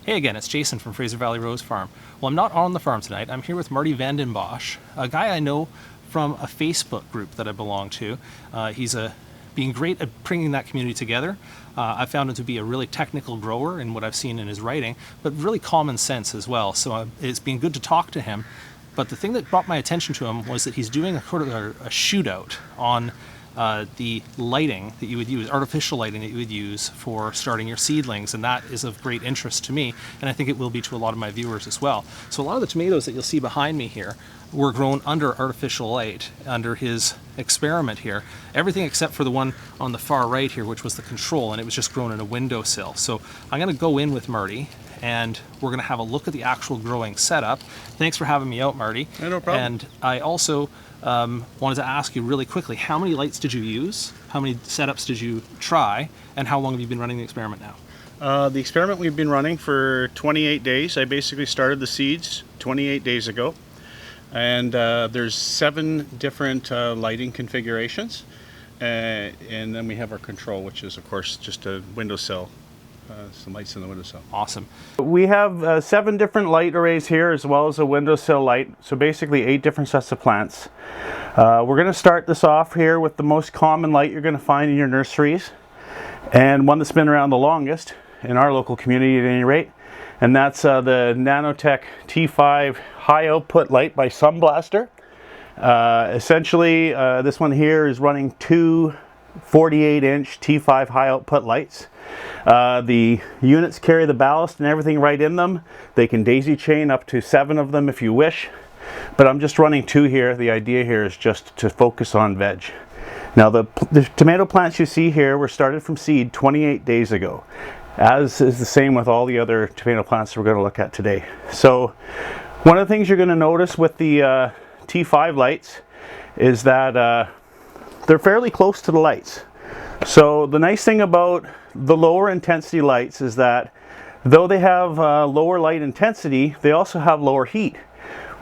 Hey again, it's Jason from Fraser Valley Rose Farm. Well, I'm not on the farm tonight. I'm here with Marty Bosch, a guy I know from a Facebook group that I belong to. He's being great at bringing that community together. I found him to be a really technical grower in what I've seen in his writing, but really common sense as well. So it's been good to talk to him. But the thing that brought my attention to him was that he's doing a shootout on the lighting that you would use, artificial lighting that you would use for starting your seedlings, and that is of great interest to me, and I think it will be to a lot of my viewers as well. So a lot of the tomatoes that you'll see behind me here were grown under artificial light, under his experiment here. Everything except for the one on the far right here, which was the control, and it was just grown in a windowsill. So I'm going to go in with Marty, and we're going to have a look at the actual growing setup. Thanks for having me out, Marty. Yeah, no problem. And I also wanted to ask you really quickly, how many lights did you use? How many setups did you try? And how long have you been running the experiment now? The experiment we've been running for 28 days. I basically started the seeds 28 days ago. And there's 7 different lighting configurations. And then we have our control, which is, of course, just a windowsill. Some lights in the windowsill. Awesome. We have 7 different light arrays here, as well as a windowsill light. So basically 8 different sets of plants. We're going to start this off here with the most common light you're going to find in your nurseries, and one that's been around the longest in our local community at any rate, and that's the Nanotech T5 high output light by Sunblaster. Essentially this one here is running 2 48-inch T5 high output lights. The units carry the ballast and everything right in them. They can daisy chain up to 7 of them if you wish, but I'm just running 2 here. The idea here is just to focus on veg. Now the tomato plants you see here were started from seed 28 days ago, as is the same with all the other tomato plants we're going to look at today. So one of the things you're going to notice with the T5 lights is that they're fairly close to the lights. So the nice thing about the lower intensity lights is that though they have lower light intensity, they also have lower heat,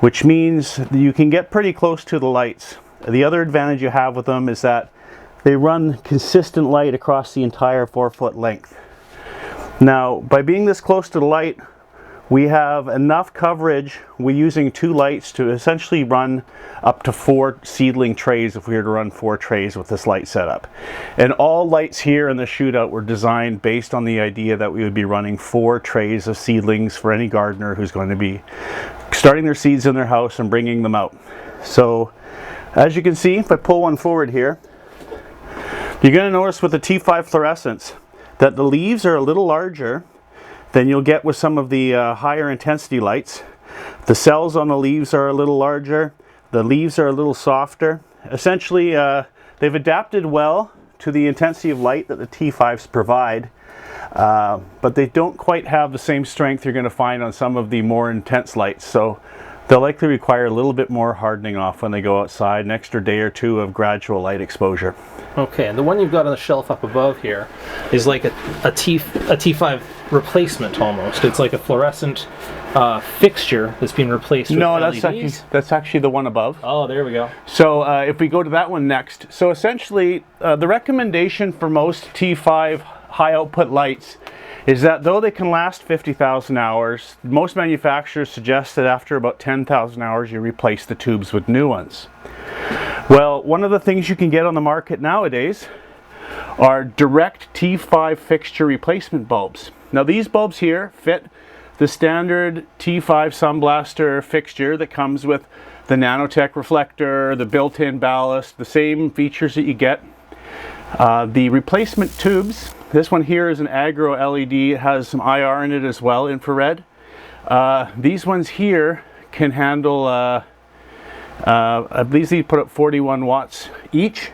which means you can get pretty close to the lights. The other advantage you have with them is that they run consistent light across the entire 4-foot length. Now, by being this close to the light, we have enough coverage. We're using 2 lights to essentially run up to 4 seedling trays if we were to run 4 trays with this light setup. And all lights here in the shootout were designed based on the idea that we would be running 4 trays of seedlings for any gardener who's going to be starting their seeds in their house and bringing them out. So as you can see, if I pull one forward here, you're going to notice with the T5 fluorescents that the leaves are a little larger than you'll get with some of the higher intensity lights. The cells on the leaves are a little larger. The leaves are a little softer. Essentially, they've adapted well to the intensity of light that the T5s provide, but they don't quite have the same strength you're going to find on some of the more intense lights. So they'll likely require a little bit more hardening off when they go outside, an extra day or 2 of gradual light exposure. Okay, and the one you've got on the shelf up above here is like a T5 replacement almost. It's like a fluorescent fixture that's being replaced with LEDs. That's actually the one above. Oh, there we go. So if we go to that one next. So essentially, the recommendation for most T5 high output lights is that though they can last 50,000 hours, most manufacturers suggest that after about 10,000 hours you replace the tubes with new ones. Well, one of the things you can get on the market nowadays are direct T5 fixture replacement bulbs. Now these bulbs here fit the standard T5 Sunblaster fixture that comes with the Nanotech reflector, the built-in ballast, the same features that you get. The replacement tubes, this one here is an AgroLED, it has some IR in it as well, infrared. These ones here can handle, I believe these put up 41 watts each,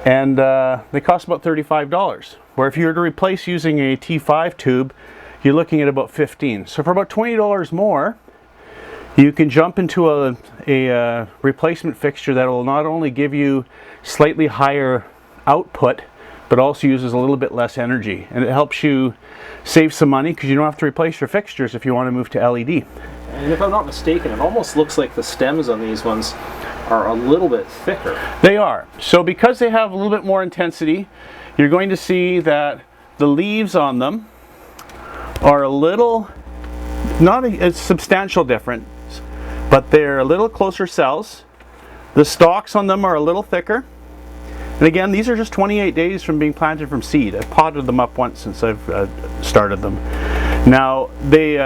and they cost about $35. Where if you were to replace using a T5 tube, you're looking at about $15. So for about $20 more, you can jump into a replacement fixture that will not only give you slightly higher output, but also uses a little bit less energy, and it helps you save some money because you don't have to replace your fixtures if you want to move to LED. And if I'm not mistaken, it almost looks like the stems on these ones are a little bit thicker. They are. So because they have a little bit more intensity, you're going to see that the leaves on them are a little not a substantial difference, but they're a little closer cells. The stalks on them are a little thicker. And again, these are just 28 days from being planted from seed. I've potted them up once since I've started them. Now they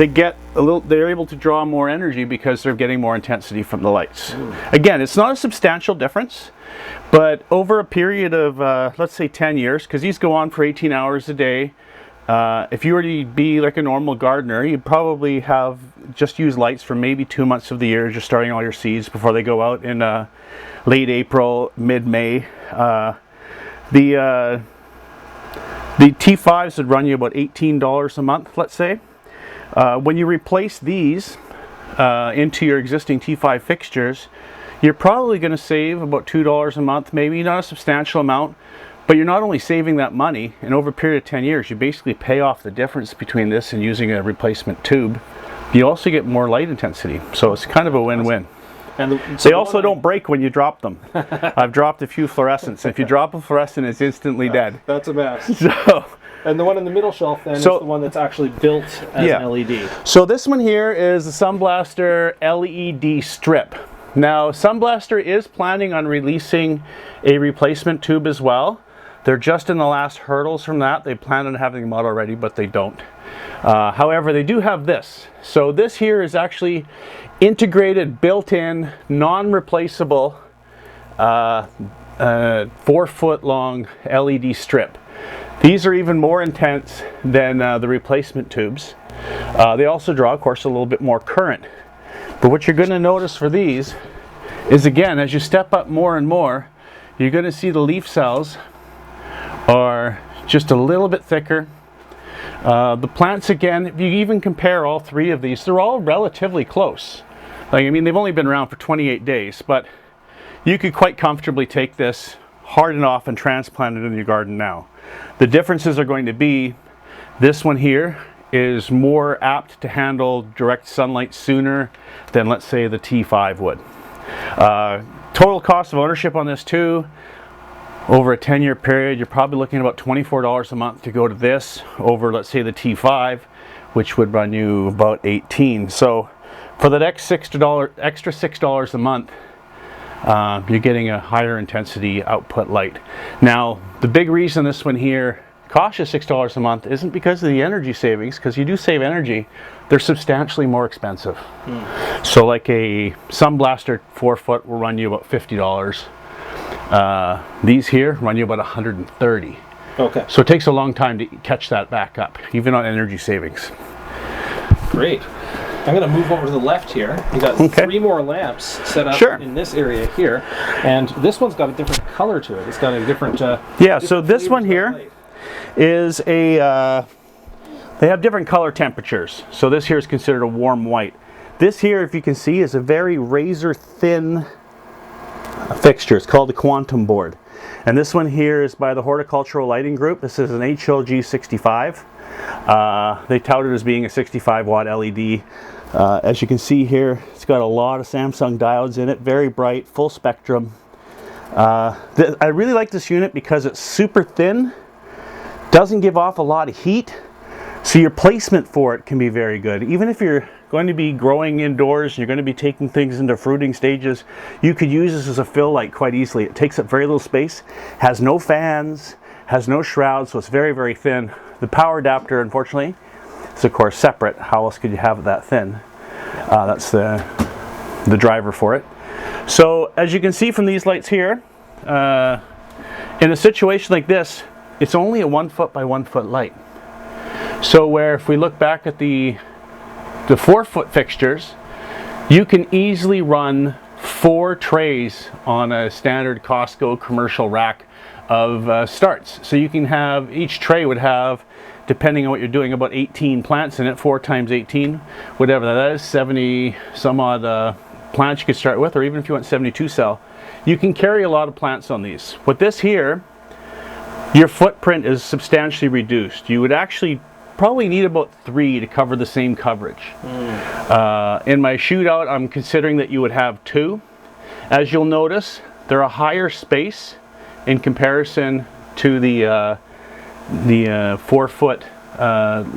get a little. They're able to draw more energy because they're getting more intensity from the lights. Again, it's not a substantial difference, but over a period of let's say 10 years, because these go on for 18 hours a day. If you were to be like a normal gardener, you'd probably have just use lights for maybe 2 months of the year, just starting all your seeds before they go out in late April, mid-May. The T5s would run you about $18 a month, let's say. When you replace these into your existing T5 fixtures, you're probably going to save about $2 a month, maybe not a substantial amount. But you're not only saving that money, and over a period of 10 years, you basically pay off the difference between this and using a replacement tube. You also get more light intensity, so it's kind of a win-win. And they also don't break when you drop them. I've dropped a few fluorescents. If you drop a fluorescent, it's instantly dead. That's a mess. So, and the one in the middle shelf then is the one that's actually built as an LED. So this one here is the Sunblaster LED strip. Now, Sunblaster is planning on releasing a replacement tube as well. They're just in the last hurdles from that. They plan on having them out already, but they don't. However, they do have this. So this here is actually integrated, built-in, non-replaceable 4-foot long LED strip. These are even more intense than the replacement tubes. They also draw, of course, a little bit more current. But what you're going to notice for these is, again, as you step up more and more, you're going to see the leaf cells are just a little bit thicker. The plants, again, if you even compare all three of these, they're all relatively close. Like, I mean, they've only been around for 28 days, but you could quite comfortably take this, harden off, and transplant it in your garden now. The differences are going to be, this one here is more apt to handle direct sunlight sooner than, let's say, the T5 would. Total cost of ownership on this too, over a 10-year period, you're probably looking at about $24 a month to go to this over, let's say, the T5, which would run you about $18. So for the next extra $6 a month, you're getting a higher intensity output light. Now, the big reason this one here costs you $6 a month isn't because of the energy savings, because you do save energy. They're substantially more expensive. So like a Sunblaster 4-foot will run you about $50. These here run you about $130. Okay. So it takes a long time to catch that back up, even on energy savings. Great. I'm going to move over to the left here. You got 3 more lamps set up in this area here, and this one's got a different color to it. It's got a different. So this one here is a. They have different color temperatures. So this here is considered a warm white. This here, if you can see, is a very razor thin fixture. It's called the Quantum board, and this one here is by the Horticultural Lighting Group. This is an HLG 65. They tout it as being a 65 watt LED. As you can see here, it's got a lot of Samsung diodes in it, very bright, full spectrum. I really like this unit because it's super thin, doesn't give off a lot of heat, so your placement for it can be very good. Even if you're going to be growing indoors and you're going to be taking things into fruiting stages, you could use this as a fill light quite easily. It takes up very little space, has no fans, has no shroud, so it's very, very thin. The power adapter, unfortunately, is of course separate. How else could you have it that thin? That's the driver for it. So as you can see from these lights here, in a situation like this, it's only a 1 foot by 1 foot light. So where if we look back at the 4-foot fixtures, you can easily run 4 trays on a standard Costco commercial rack of starts. So you can have, each tray would have, depending on what you're doing, about 18 plants in it. 4 times 18, whatever that is, 70 some odd plants you could start with, or even if you want 72 cell. You can carry a lot of plants on these. With this here, your footprint is substantially reduced. You would actually probably need about 3 to cover the same coverage. In my Shootout, I'm considering that you would have 2. As you'll notice, they're a higher space in comparison to the 4-foot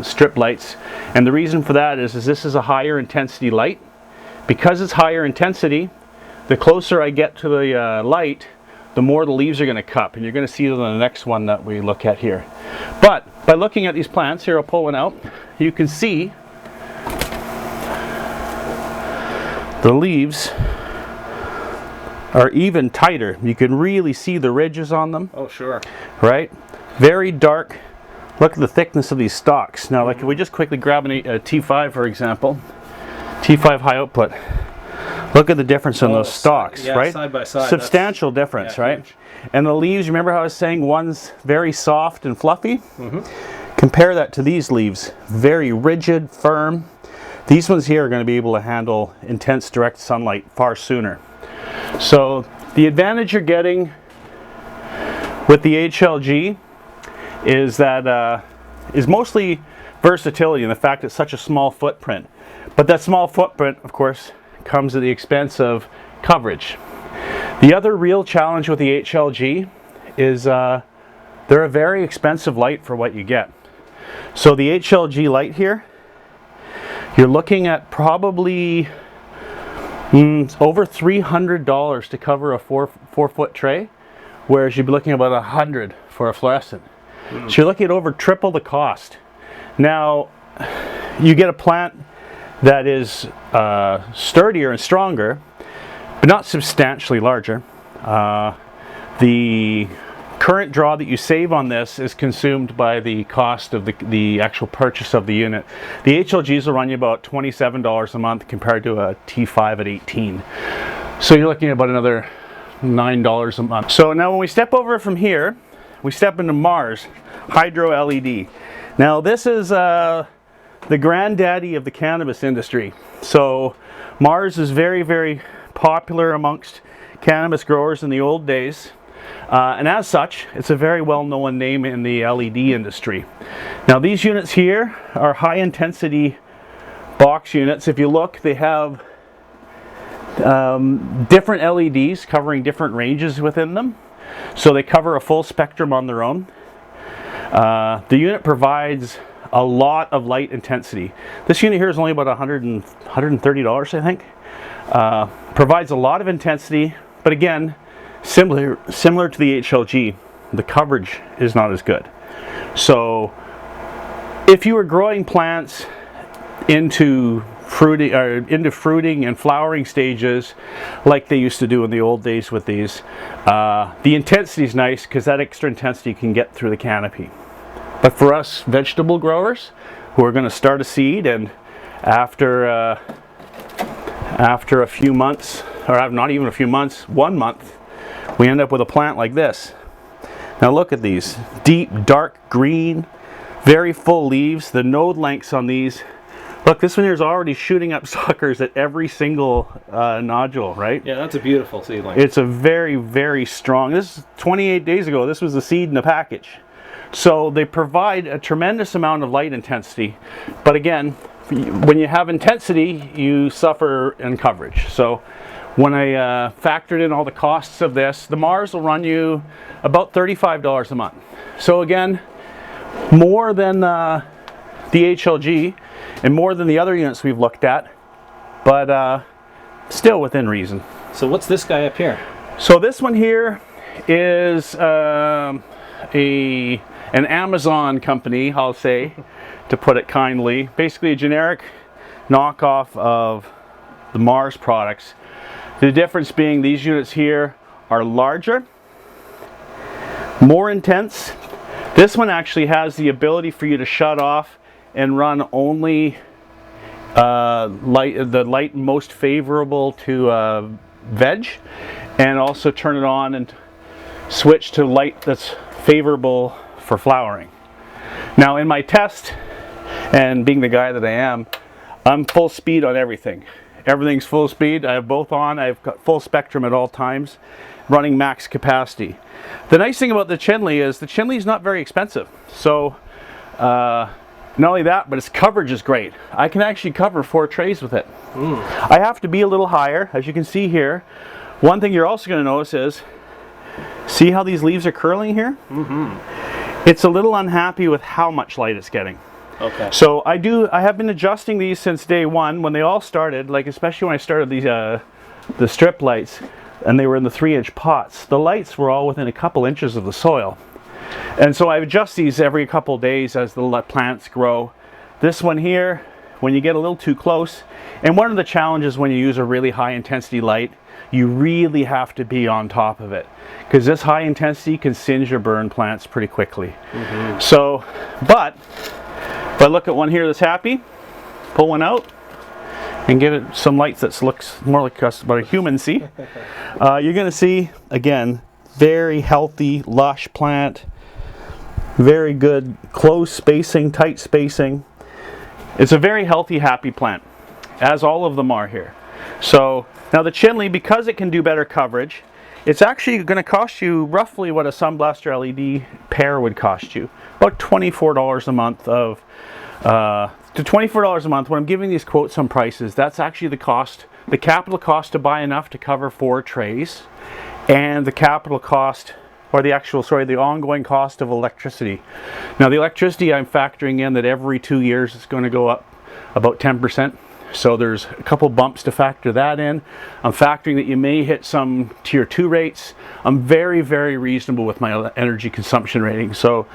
strip lights, and the reason for that is this is a higher intensity light. Because it's higher intensity, the closer I get to the light, the more the leaves are going to cup, and you're going to see it on the next one that we look at here. But by looking at these plants here, I'll pull one out, you can see the leaves are even tighter. You can really see the ridges on them. Oh, sure. Right? Very dark. Look at the thickness of these stalks. Now, like if we just quickly grab a T5, for example, T5 high output. Look at the difference in those stalks, yeah, right? Side by side. Substantial difference, yeah, right? huge. And the leaves, remember how I was saying one's very soft and fluffy? Compare that to these leaves. Very rigid, firm. These ones here are going to be able to handle intense direct sunlight far sooner. So the advantage you're getting with the HLG is that is mostly versatility and the fact it's such a small footprint. But that small footprint, of course, comes at the expense of coverage. The other real challenge with the HLG is they're a very expensive light for what you get. So the HLG light here, you're looking at probably over $300 to cover a four foot tray, whereas you'd be looking at about $100 for a fluorescent. So you're looking at over triple the cost. Now, you get a plant that is sturdier and stronger, but not substantially larger. The current draw that you save on this is consumed by the cost of the actual purchase of the unit. The HLGs will run you about $27 a month compared to a T5 at $18. So you're looking at about another $9 a month. So now when we step over from here, we step into Mars Hydro LED. Now this is the granddaddy of the cannabis industry. So Mars is very, very popular amongst cannabis growers in the old days. And as such, it's a very well-known name in the LED industry. Now these units here are high-intensity box units. If you look, they have different LEDs covering different ranges within them. So they cover a full spectrum on their own. The unit provides a lot of light intensity. This unit here is only about $130, I think. Provides a lot of intensity, but again, similar to the HLG, the coverage is not as good. So if you were growing plants into fruiting and flowering stages like they used to do in the old days with these, the intensity is nice because that extra intensity can get through the canopy. But for us vegetable growers who are going to start a seed, and after a few months, or not even a few months, 1 month, we end up with a plant like this. Now look at these, deep dark green, very full leaves. The node lengths on these, look, this one here is already shooting up suckers at every single nodule, right? Yeah, that's a beautiful seedling. It's a very, very strong, this is 28 days ago, this was the seed in the package. So they provide a tremendous amount of light intensity, but again, when you have intensity, you suffer in coverage. So when I factored in all the costs of this, the Mars will run you about $35 a month. So again, more than the HLG and more than the other units we've looked at, but still within reason. So what's this guy up here? So this one here is an Amazon company, I'll say, to put it kindly. Basically a generic knockoff of the Mars products. The difference being these units here are larger, more intense. This one actually has the ability for you to shut off and run only the light most favorable to veg, and also turn it on and switch to light that's favorable for flowering. Now in my test, and being the guy that I am, I'm full speed on everything. Everything's full speed. I have both on. I've got full spectrum at all times, running max capacity. The nice thing about the Chinley is the Chinley is not very expensive. So not only that, but its coverage is great. I can actually cover 4 trays with it. I have to be a little higher, as you can see here. One thing you're also going to notice is, see how these leaves are curling here? It's a little unhappy with how much light it's getting. Okay. So I have been adjusting these since day one when they all started, like especially when I started these the strip lights, and they were in the 3-inch pots. The lights were all within a couple inches of the soil. And so I adjust these every couple days as the plants grow. This one here, when you get a little too close, and one of the challenges when you use a really high intensity light, you really have to be on top of it, because this high intensity can singe or burn plants pretty quickly. So, but if I look at one here that's happy, pull one out, and give it some light that looks more like what a human see, you're going to see, again, very healthy, lush plant, very good close spacing, tight spacing. It's a very healthy, happy plant, as all of them are here. So now the Chinley, because it can do better coverage, it's actually going to cost you roughly what a Sunblaster LED pair would cost you, about $24 a month of to $24 a month. When I'm giving these quotes on prices, that's actually the cost, the capital cost to buy enough to cover 4 trays, and the capital cost, or the actual, sorry, the ongoing cost of electricity. Now the electricity, I'm factoring in that every 2 years it's going to go up about 10%. So there's a couple bumps to factor that in. I'm factoring that you may hit some tier 2 rates. I'm very, very reasonable with my energy consumption rating. So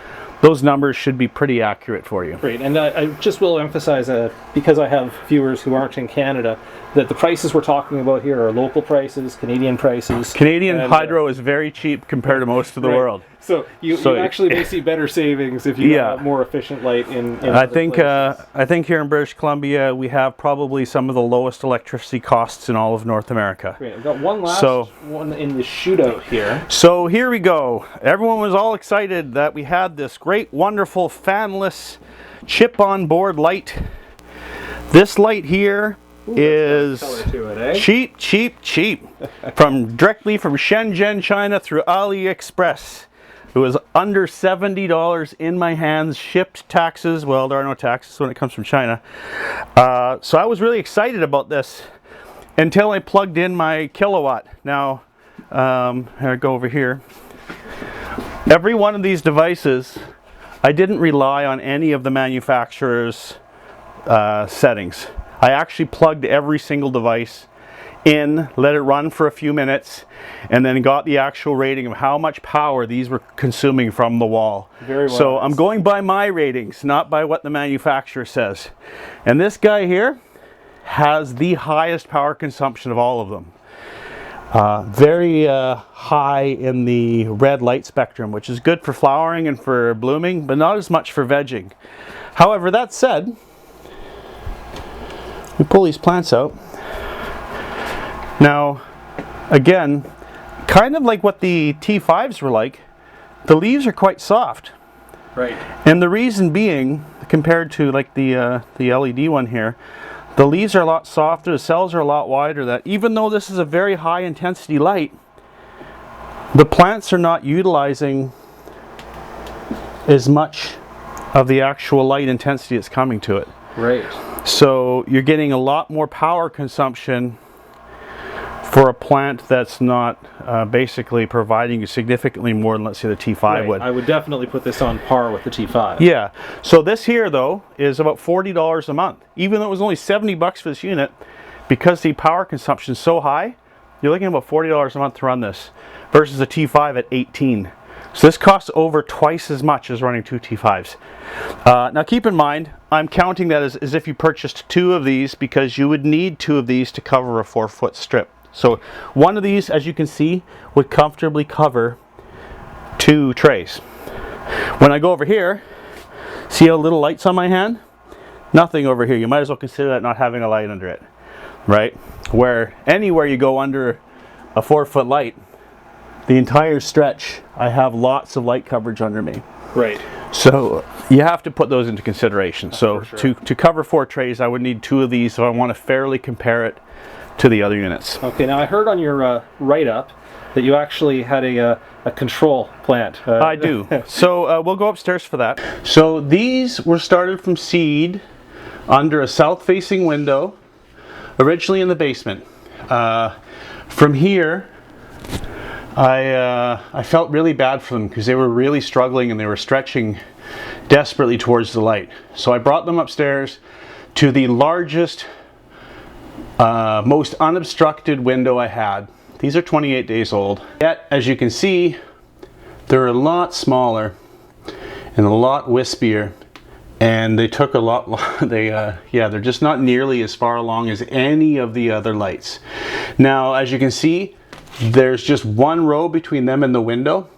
those numbers should be pretty accurate for you. Great, and I just will emphasize, because I have viewers who aren't in Canada, that the prices we're talking about here are local prices, Canadian prices. Canadian hydro is very cheap compared to most of the world. So you actually may see better savings if you have more efficient light in I think here in British Columbia we have probably some of the lowest electricity costs in all of North America. Great. I've got one last one in the Shootout here. So here we go. Everyone was all excited that we had this great, wonderful, fanless, chip-on-board light. This light here is cheap, cheap, cheap. Directly from Shenzhen, China through AliExpress. It was under $70 in my hands, shipped, taxes. Well, there are no taxes when it comes from China. So I was really excited about this until I plugged in my kilowatt. Now, here I go over here. Every one of these devices, I didn't rely on any of the manufacturer's settings. I actually plugged every single device in, let it run for a few minutes, and then got the actual rating of how much power these were consuming from the wall. Very well. So I'm going by my ratings, not by what the manufacturer says. And this guy here has the highest power consumption of all of them. Very high in the red light spectrum, which is good for flowering and for blooming, but not as much for vegging. However, that said, we pull these plants out. Now, again, kind of like what the T5s were like, the leaves are quite soft. Right. And the reason being, compared to like the LED one here, the leaves are a lot softer, the cells are a lot wider, that even though this is a very high intensity light, the plants are not utilizing as much of the actual light intensity that's coming to it. Right. So you're getting a lot more power consumption for a plant that's not basically providing you significantly more than, let's say, the T5 would. I would definitely put this on par with the T5. Yeah. So this here, though, is about $40 a month. Even though it was only $70 for this unit, because the power consumption is so high, you're looking at about $40 a month to run this, versus a T5 at $18. So this costs over twice as much as running 2 T5s. Now keep in mind, I'm counting that as if you purchased 2 of these, because you would need 2 of these to cover a 4-foot strip. So one of these, as you can see, would comfortably cover 2 trays. When I go over here, see how little light's on my hand? Nothing over here. You might as well consider that not having a light under it, right? Where anywhere you go under a 4-foot light, the entire stretch, I have lots of light coverage under me. Right. So you have to put those into consideration. So sure. to cover 4 trays, I would need 2 of these if I want to fairly compare it to the other units. Okay, now I heard on your write-up that you actually had a control plant. I do. So we'll go upstairs for that. So these were started from seed under a south-facing window, originally in the basement. From here, I felt really bad for them because they were really struggling and they were stretching desperately towards the light. So I brought them upstairs to the largest, most unobstructed window I had. These are 28 days old. Yet, as you can see, they're a lot smaller and a lot wispier, and they took a lot, they're just not nearly as far along as any of the other lights. Now, as you can see, there's just one row between them and the window.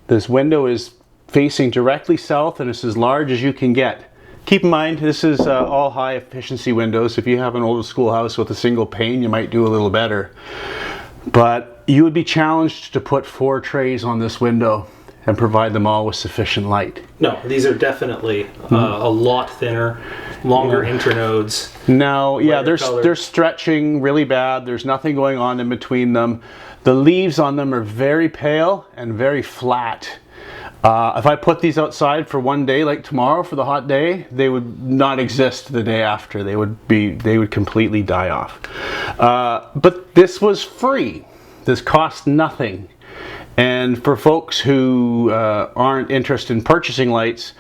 This window is facing directly south, and it's as large as you can get. Keep in mind, this is all high efficiency windows. If you have an old school house with a single pane, you might do a little better. But you would be challenged to put 4 trays on this window and provide them all with sufficient light. No, these are definitely a lot thinner, longer internodes. Now, yeah, they're stretching really bad. There's nothing going on in between them. The leaves on them are very pale and very flat. If I put these outside for one day, like tomorrow for the hot day, they would not exist the day after. They would completely die off. But this was free. This cost nothing. And for folks who aren't interested in purchasing lights,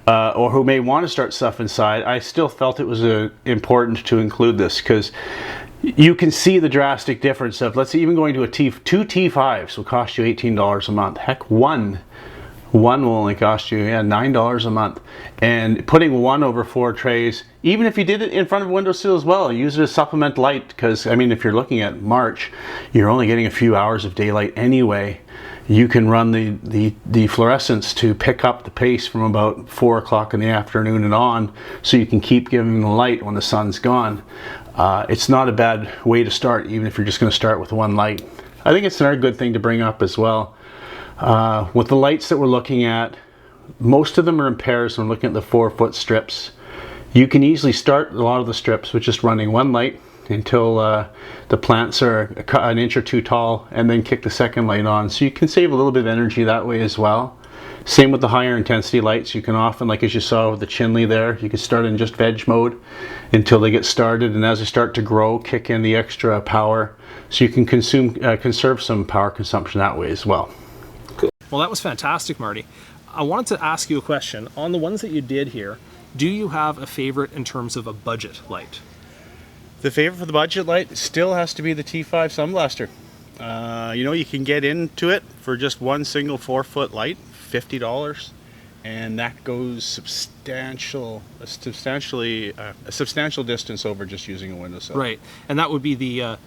or who may want to start stuff inside, I still felt it was important to include this, because you can see the drastic difference of, let's say, even going to two T5s will cost you $18 a month. Heck, one will only cost you $9 a month. And putting 1 over 4 trays, even if you did it in front of a windowsill as well, use it as supplement light, because I mean, if you're looking at March, you're only getting a few hours of daylight anyway. You can run the fluorescents to pick up the pace from about 4 o'clock in the afternoon and on, so you can keep giving the light when the sun's gone. It's not a bad way to start, even if you're just going to start with 1 light. I think it's another good thing to bring up as well. With the lights that we're looking at, most of them are in pairs. When looking at the 4-foot strips, you can easily start a lot of the strips with just running 1 light until the plants are an inch or 2 tall, and then kick the second light on. So you can save a little bit of energy that way as well. Same with the higher intensity lights. You can often, like as you saw with the chimney there, you can start in just veg mode until they get started, and as they start to grow, kick in the extra power, so you can conserve some power consumption that way as well. Cool. Well, that was fantastic, Marty. I wanted to ask you a question. On the ones that you did here, do you have a favorite in terms of a budget light? The favorite for the budget light still has to be the T5 Sunblaster. You know, you can get into it for just one single 4-foot light, $50, and that goes a substantial distance over just using a windowsill. Right, and that would be the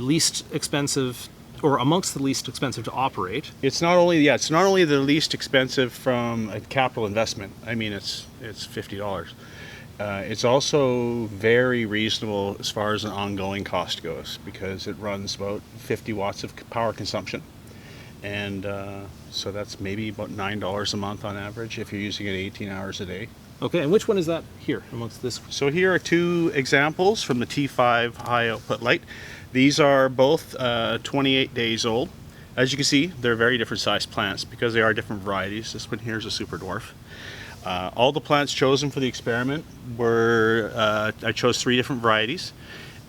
least expensive, or amongst the least expensive to operate. It's not only the least expensive from a capital investment. I mean, it's $50. It's also very reasonable as far as an ongoing cost goes, because it runs about 50 watts of power consumption, and so that's maybe about $9 a month on average if you're using it 18 hours a day. Okay, and which one is that here amongst this? So here are 2 examples from the T5 high output light. These are both 28 days old. As you can see, they're very different sized plants because they are different varieties. This one here is a super dwarf. All the plants chosen for the experiment were, I chose 3 different varieties,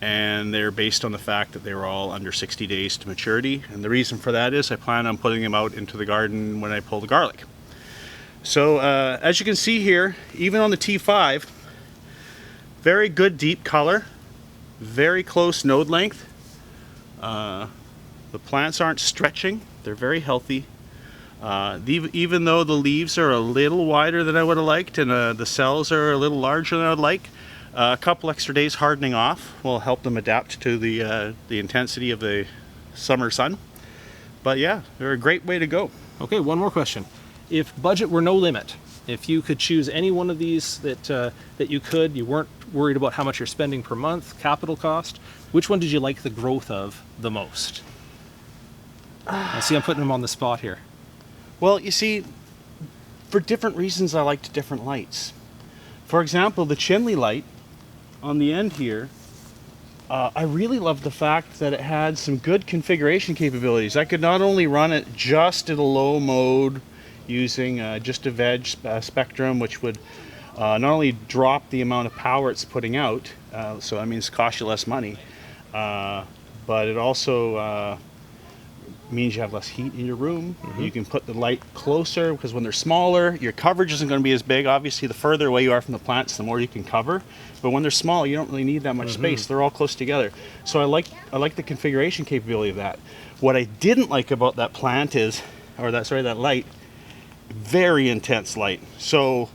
and they're based on the fact that they were all under 60 days to maturity. And the reason for that is I plan on putting them out into the garden when I pull the garlic. So as you can see here, even on the T5, very good deep color, very close node length. The plants aren't stretching, they're very healthy. Even though the leaves are a little wider than I would have liked, and the cells are a little larger than I would like, a couple extra days hardening off will help them adapt to the intensity of the summer sun. But yeah, they're a great way to go. Okay, one more question. If budget were no limit, if you could choose any one of these that you weren't worried about how much you're spending per month, capital cost, which one did you like the growth of the most? I see I'm putting them on the spot here. Well, you see, for different reasons I liked different lights. For example, the chimney light on the end here, I really loved the fact that it had some good configuration capabilities. I could not only run it just at a low mode using just a veg spectrum, which would not only drop the amount of power it's putting out, so that means cost you less money, but it also means you have less heat in your room. You can put the light closer, because when they're smaller, your coverage isn't going to be as big. Obviously, the further away you are from the plants, the more you can cover. But when they're small, you don't really need that much space. They're all close together. So I like the configuration capability of that. What I didn't like about that plant is, that light, very intense light. So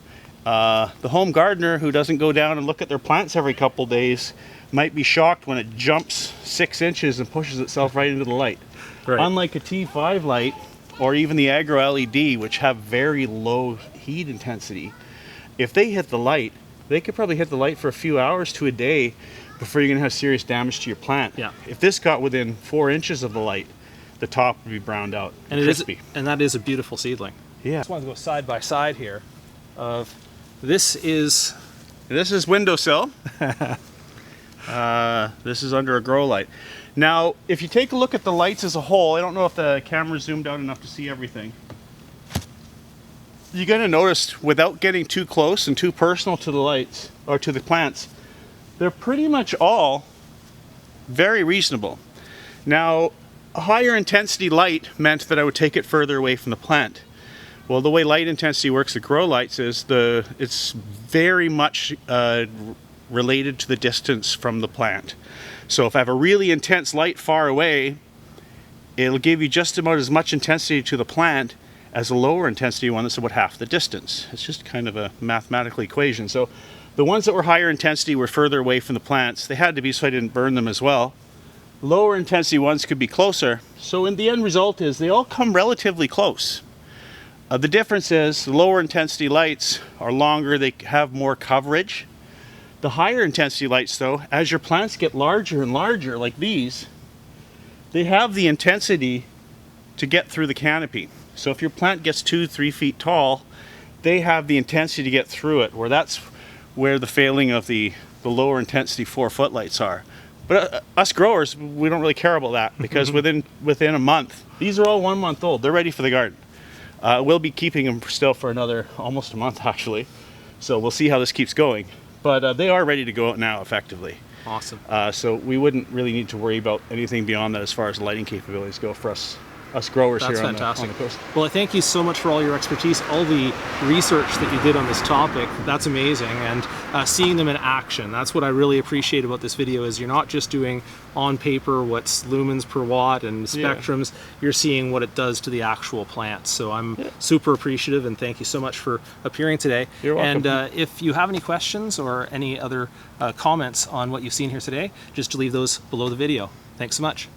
the home gardener who doesn't go down and look at their plants every couple days might be shocked when it jumps 6 inches and pushes itself right into the light. Right. Unlike a T5 light or even the AgroLED, which have very low heat intensity, if they hit the light, they could probably hit the light for a few hours to a day before you're going to have serious damage to your plant. Yeah. If this got within 4 inches of the light, the top would be browned out and crispy. And that is a beautiful seedling. Yeah. I just want to go side by side here. This is windowsill. This is under a grow light. Now, if you take a look at the lights as a whole, I don't know if the camera zoomed out enough to see everything. You're going to notice, without getting too close and too personal to the lights, or to the plants, they're pretty much all very reasonable. Now, a higher intensity light meant that I would take it further away from the plant. Well, the way light intensity works at grow lights is it's very much related to the distance from the plant. So if I have a really intense light far away, it'll give you just about as much intensity to the plant as a lower intensity one that's about half the distance. It's just kind of a mathematical equation. So the ones that were higher intensity were further away from the plants. They had to be so I didn't burn them as well. Lower intensity ones could be closer. So in the end result is they all come relatively close. The difference is the lower intensity lights are longer, they have more coverage. The higher intensity lights though, as your plants get larger and larger like these, they have the intensity to get through the canopy. So if your plant gets 2-3 feet tall, they have the intensity to get through it, that's where the failing of the lower intensity 4-foot lights are. But us growers, we don't really care about that, because within a month, these are all 1 month old, they're ready for the garden. We'll be keeping them still for almost a month actually. So we'll see how this keeps going. But they are ready to go out now effectively. Awesome. So we wouldn't really need to worry about anything beyond that as far as lighting capabilities go for us growers here on the coast. Well, I thank you so much for all your expertise, all the research that you did on this topic. That's amazing. And seeing them in action, that's what I really appreciate about this video, is you're not just doing on paper what's lumens per watt and spectrums, you're seeing what it does to the actual plants. So I'm super appreciative, and thank you so much for appearing today. You're welcome. And if you have any questions or any other comments on what you've seen here today, just leave those below the video. Thanks so much.